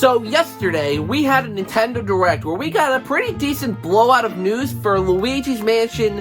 So yesterday, we had a Nintendo Direct where we got a pretty decent blowout of news for Luigi's Mansion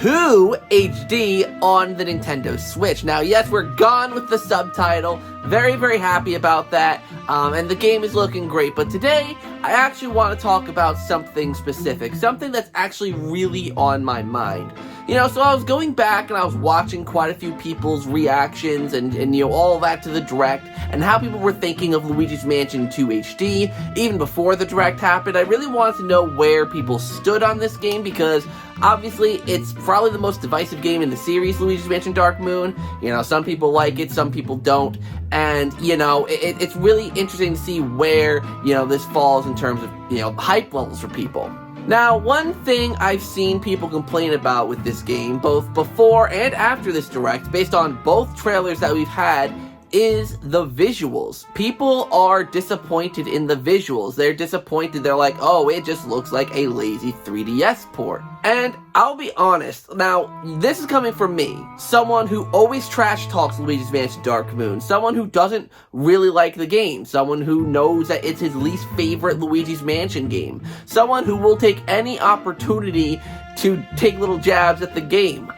2 HD on the Nintendo Switch. Now, yes, we're gone with the subtitle. Very, very happy about that. And the game is looking great. But today, I actually want to talk about something specific. Something that's actually really on my mind. You know, so I was going back and I was watching quite a few people's reactions and you know, all that to the Direct and how people were thinking of Luigi's Mansion 2 HD even before the Direct happened. I really wanted to know where people stood on this game because obviously it's probably the most divisive game in the series, Luigi's Mansion Dark Moon. You know, some people like it, some people don't. And, you know, it's really interesting to see where, you know, this falls in terms of, you know, hype levels for people. Now, one thing I've seen people complain about with this game, both before and after this Direct, based on both trailers that we've had, is the visuals. People are disappointed in the visuals. They're disappointed. They're like, oh, it just looks like a lazy 3DS port. And I'll be honest, now, this is coming from me, someone who always trash talks Luigi's Mansion Dark Moon, someone who doesn't really like the game, someone who knows that it's his least favorite Luigi's Mansion game, someone who will take any opportunity to take little jabs at the game.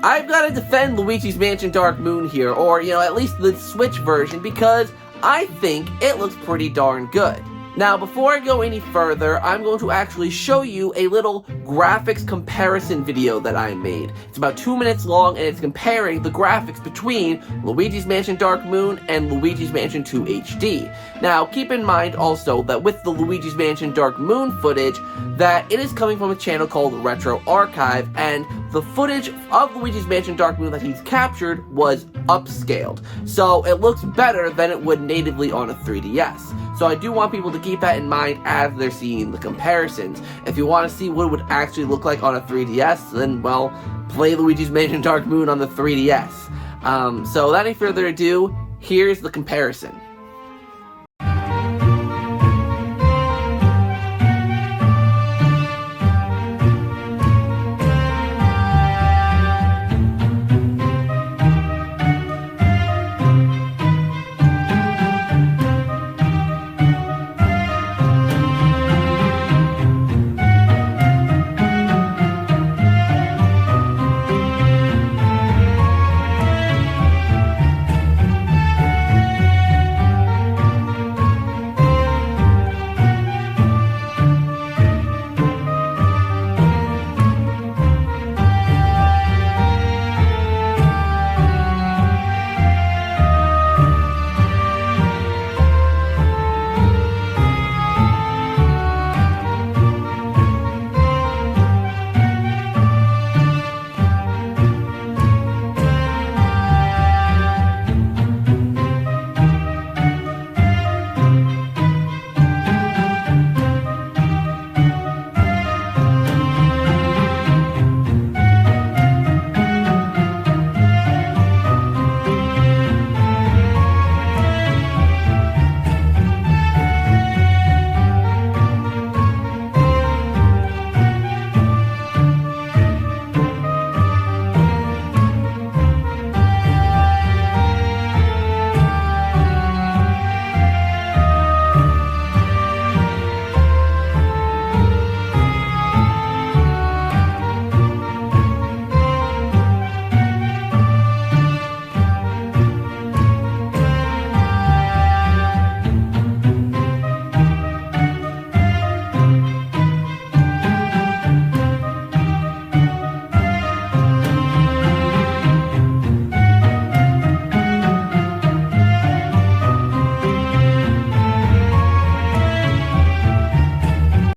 I've got to defend Luigi's Mansion Dark Moon here, or, you know, at least the Switch version, because I think it looks pretty darn good. Now, before I go any further, I'm going to actually show you a little graphics comparison video that I made. It's about 2 minutes long, and it's comparing the graphics between Luigi's Mansion Dark Moon and Luigi's Mansion 2 HD. Now, keep in mind also that with the Luigi's Mansion Dark Moon footage, that it is coming from a channel called Retro Archive, and the footage of Luigi's Mansion Dark Moon that he's captured was upscaled. So it looks better than it would natively on a 3DS. So I do want people to keep that in mind as they're seeing the comparisons. If you want to see what it would actually look like on a 3DS, then, well, play Luigi's Mansion Dark Moon on the 3DS. So without any further ado, here's the comparison.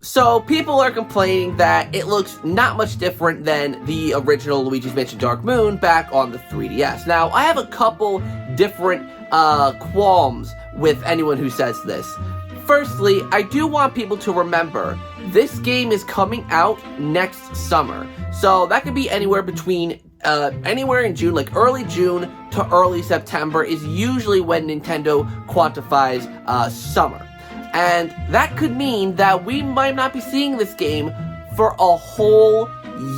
So people are complaining that it looks not much different than the original Luigi's Mansion Dark Moon back on the 3DS. Now, I have a couple different qualms with anyone who says this. Firstly, I do want people to remember, this game is coming out next summer. So that could be anywhere between, anywhere in June, like early June to early September is usually when Nintendo quantifies summer. And that could mean that we might not be seeing this game for a whole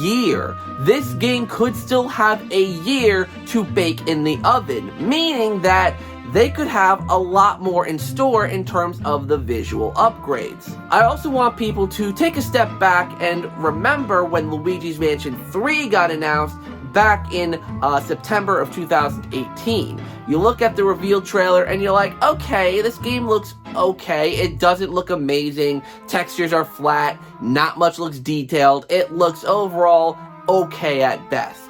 year. This game could still have a year to bake in the oven, meaning that they could have a lot more in store in terms of the visual upgrades. I also want people to take a step back and remember when Luigi's Mansion 3 got announced back in September of 2018. You look at the reveal trailer and you're like, okay, this game looks okay. It doesn't look amazing. Textures are flat. Not much looks detailed. It looks overall okay at best.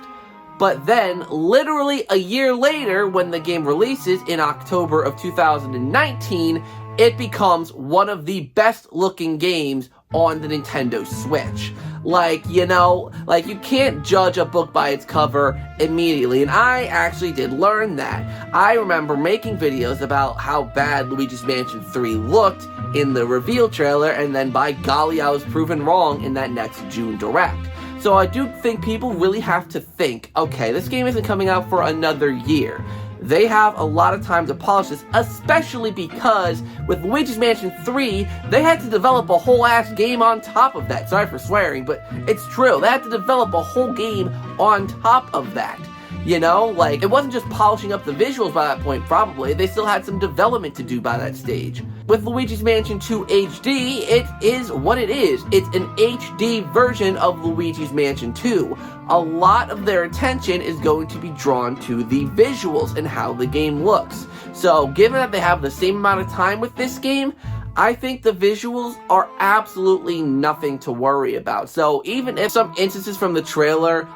But then, literally a year later, when the game releases in October of 2019, it becomes one of the best looking games on the Nintendo Switch. Like, you know, like you can't judge a book by its cover immediately, and I actually did learn that. I remember making videos about how bad Luigi's Mansion 3 looked in the reveal trailer, and then by golly, I was proven wrong in that next June Direct. So I do think people really have to think, okay, this game isn't coming out for another year. They have a lot of time to polish this, especially because with Luigi's Mansion 3, they had to develop a whole ass game on top of that. Sorry for swearing, but it's true. They had to develop a whole game on top of that. You know, like, it wasn't just polishing up the visuals by that point, probably. They still had some development to do by that stage. With Luigi's Mansion 2 HD, it is what it is. It's an HD version of Luigi's Mansion 2. A lot of their attention is going to be drawn to the visuals and how the game looks. So, given that they have the same amount of time with this game, I think the visuals are absolutely nothing to worry about. So even if some instances from the trailer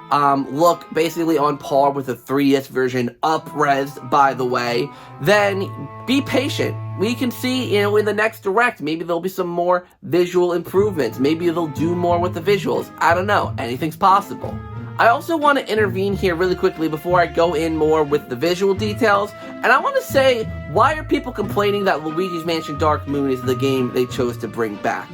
look basically on par with the 3DS version, up-resed by the way, then be patient. We can see, you know, in the next Direct, maybe there'll be some more visual improvements. Maybe they'll do more with the visuals. I don't know. Anything's possible. I also want to intervene here really quickly before I go in more with the visual details, and I want to say, why are people complaining that Luigi's Mansion Dark Moon is the game they chose to bring back?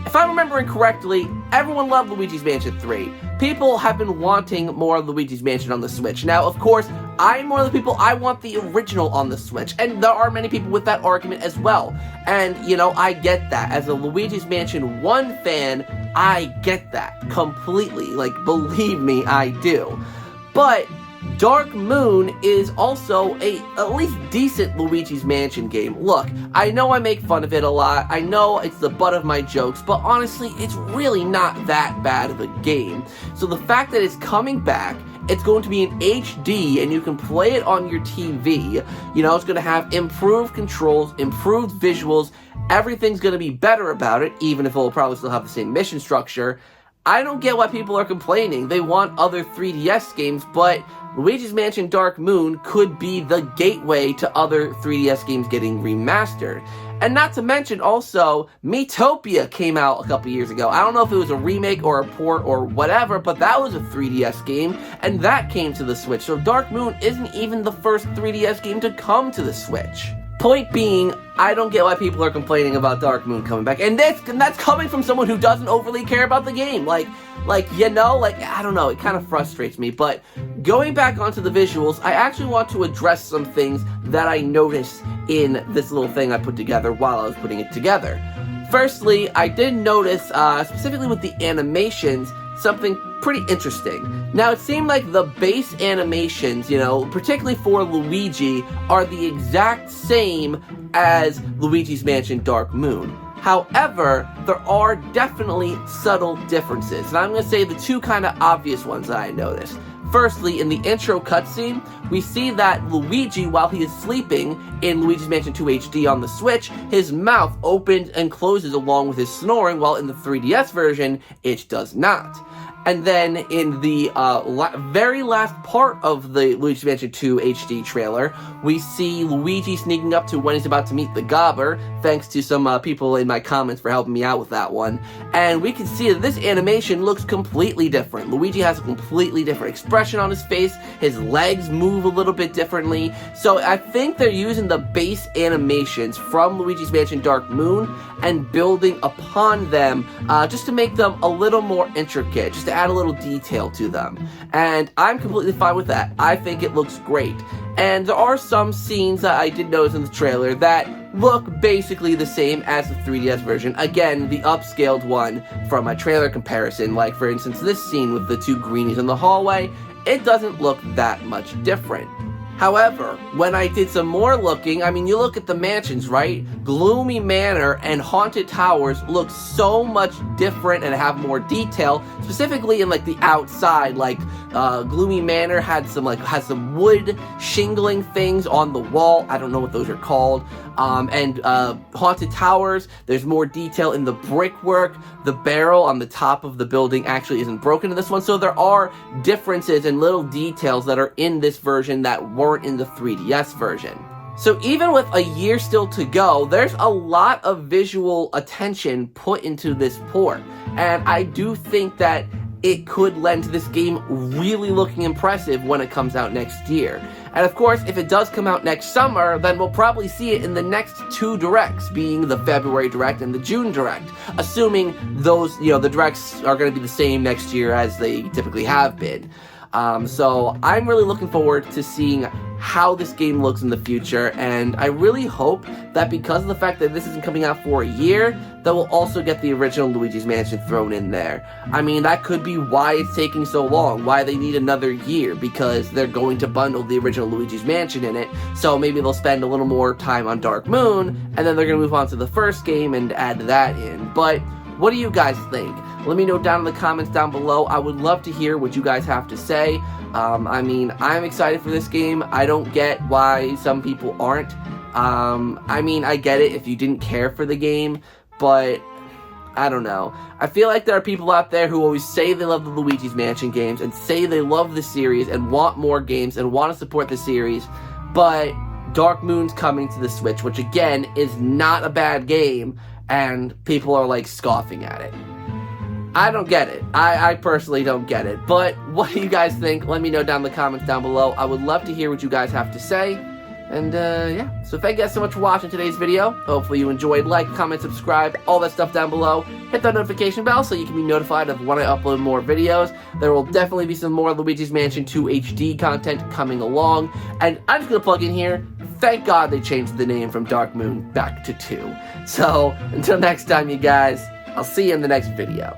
If I'm remembering correctly, everyone loved Luigi's Mansion 3. People have been wanting more Luigi's Mansion on the Switch. Now, of course, I'm one of the people, I want the original on the Switch, and there are many people with that argument as well. And, you know, I get that. As a Luigi's Mansion 1 fan, I get that completely. Like, believe me, I do. But Dark Moon is also a at least decent Luigi's Mansion game. Look, I know I make fun of it a lot, I know it's the butt of my jokes, but honestly, it's really not that bad of a game. So the fact that it's coming back, it's going to be in HD, and you can play it on your TV, you know, it's going to have improved controls, improved visuals, everything's going to be better about it, even if it'll probably still have the same mission structure. I don't get why people are complaining. They want other 3DS games, but Luigi's Mansion Dark Moon could be the gateway to other 3DS games getting remastered. And not to mention also, Miitopia came out a couple years ago. I don't know if it was a remake or a port or whatever, but that was a 3DS game, and that came to the Switch. So Dark Moon isn't even the first 3DS game to come to the Switch. Point being, I don't get why people are complaining about Dark Moon coming back, and that's coming from someone who doesn't overly care about the game. Like, you know, like, I don't know, it kind of frustrates me. But going back onto the visuals, I actually want to address some things that I noticed in this little thing I put together while I was putting it together. Firstly, I did notice, specifically with the animations, something pretty interesting. Now, it seemed like the base animations, you know, particularly for Luigi, are the exact same as Luigi's Mansion Dark Moon. However, there are definitely subtle differences, and I'm going to say the two kind of obvious ones that I noticed. Firstly, in the intro cutscene, we see that Luigi, while he is sleeping in Luigi's Mansion 2 HD on the Switch, his mouth opens and closes along with his snoring, while in the 3DS version, it does not. And then in the very last part of the Luigi's Mansion 2 HD trailer, we see Luigi sneaking up to when he's about to meet the Gobber, thanks to some people in my comments for helping me out with that one. And we can see that this animation looks completely different. Luigi has a completely different expression on his face, his legs move a little bit differently. So I think they're using the base animations from Luigi's Mansion Dark Moon and building upon them just to make them a little more intricate, just to add a little detail to them. And I'm completely fine with that. I think it looks great. And there are some scenes that I did notice in the trailer that look basically the same as the 3DS version. Again, the upscaled one from my trailer comparison. Like, for instance, this scene with the two greenies in the hallway, it doesn't look that much different. However, when I did some more looking, I mean, you look at the mansions, right? Gloomy Manor and Haunted Towers look so much different and have more detail, specifically in like the outside. Like Gloomy Manor has some wood shingling things on the wall. I don't know what those are called. And Haunted Towers, there's more detail in the brickwork. The barrel on the top of the building actually isn't broken in this one, so there are differences and little details that are in this version that weren't in the 3DS version. So even with a year still to go, there's a lot of visual attention put into this port, and I do think that it could lend to this game really looking impressive when it comes out next year. And of course, if it does come out next summer, then we'll probably see it in the next 2 Directs, being the February Direct and the June Direct, assuming those, the Directs are going to be the same next year as they typically have been. So I'm really looking forward to seeing how this game looks in the future, and I really hope that because of the fact that this isn't coming out for a year, that we'll also get the original Luigi's Mansion thrown in there. I mean, that could be why it's taking so long, why they need another year, because they're going to bundle the original Luigi's Mansion in it, so maybe they'll spend a little more time on Dark Moon, and then they're going to move on to the first game and add that in. But what do you guys think? Let me know down in the comments down below. I would love to hear what you guys have to say. I mean, I'm excited for this game. I don't get why some people aren't. I mean, I get it if you didn't care for the game, but I don't know. I feel like there are people out there who always say they love the Luigi's Mansion games and say they love the series and want more games and want to support the series, but Dark Moon's coming to the Switch, which again is not a bad game, and people are like scoffing at it. I don't get it. I personally don't get it. But what do you guys think? Let me know down in the comments down below. I would love to hear what you guys have to say. And yeah, so thank you guys so much for watching today's video. Hopefully you enjoyed. Like, comment, subscribe, all that stuff down below. Hit that notification bell so you can be notified of when I upload more videos. There will definitely be some more Luigi's Mansion 2 HD content coming along. And I'm just going to plug in here. Thank God they changed the name from Dark Moon back to 2. So, until next time, you guys, I'll see you in the next video.